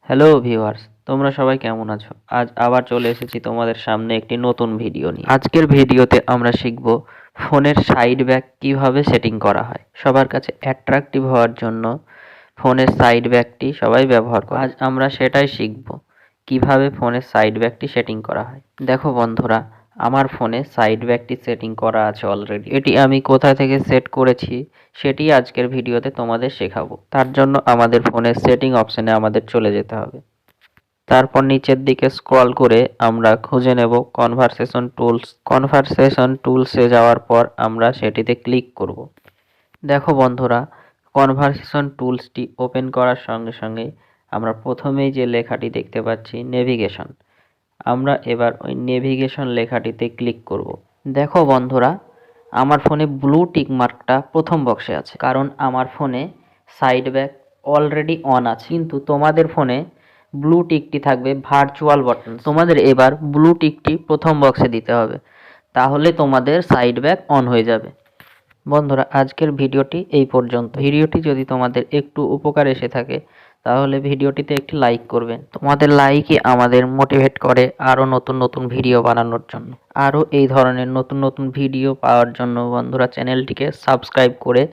Hello viewers, তোমরা সবাই কেমন আছো? আজ আবার চলে এসেছি তোমাদের সামনে একটি নতুন ভিডিও নিয়ে। আজকের ভিডিওতে আমরা শিখব ফোনের সাইড ব্যাক কিভাবে সেটিং করা হয়। সবার কাছে অ্যাট্রাকটিভ হওয়ার জন্য ফোনের সাইড ব্যাকটি সবাই ব্যবহার করে। আজ আমরা সেটাই শিখব কিভাবে ফোনের সাইড ব্যাকটি সেটিং করা হয়। দেখো বন্ধুরা, আমার ফোনে সাইড ব্যাকটি সেটিং করা আছে অলরেডি। এটি আমি কোথা থেকে সেট করেছি সেটি আজকের ভিডিওতে তোমাদের শেখাবো। তার জন্য আমাদের ফোনের সেটিং অপশনে আমাদের চলে যেতে হবে। তারপর নিচের দিকে স্ক্রল করে আমরা খুঁজে নেব কনভারসেশন টুলস। কনভারসেশন টুলসে যাওয়ার পর আমরা সেটিতে ক্লিক করব। দেখো বন্ধুরা, কনভারসেশন টুলসটি ওপেন করার সঙ্গে সঙ্গে আমরা প্রথমেই যে লেখাটি দেখতে পাচ্ছি নেভিগেশন, আমরা এবার ওই নেভিগেশন লেখাটিতে ক্লিক করব। দেখো বন্ধুরা, আমার ফোনে ব্লু টিক মার্কটা প্রথম বক্সে আছে, কারণ আমার ফোনে সাইড ব্যাক অলরেডি অন আছে। কিন্তু তোমাদের ফোনে ব্লু টিকটি থাকবে ভার্চুয়াল বাটন। তোমাদের এবার ব্লু টিকটি প্রথম বক্সে দিতে হবে, তাহলে তোমাদের সাইড ব্যাক অন হয়ে যাবে। বন্ধুরা, আজকের ভিডিওটি এই পর্যন্ত। ভিডিওটি যদি তোমাদের একটু উপকার এসে থাকে তাহলে ভিডিওটিতে একটি লাইক করবেন। তোমাদের লাইকই আমাদের মোটিভেট করে আরও নতুন নতুন ভিডিও বানানোর জন্য। আরও এই ধরনের নতুন নতুন ভিডিও পাওয়ার জন্য বন্ধুরা চ্যানেলটিকে সাবস্ক্রাইব করে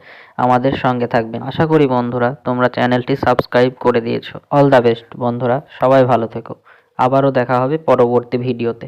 আমাদের সঙ্গে থাকবেন। আশা করি বন্ধুরা তোমরা চ্যানেলটি সাবস্ক্রাইব করে দিয়েছো। অল দ্য বেস্ট বন্ধুরা, সবাই ভালো থেকো। আবারও দেখা হবে পরবর্তী ভিডিওতে।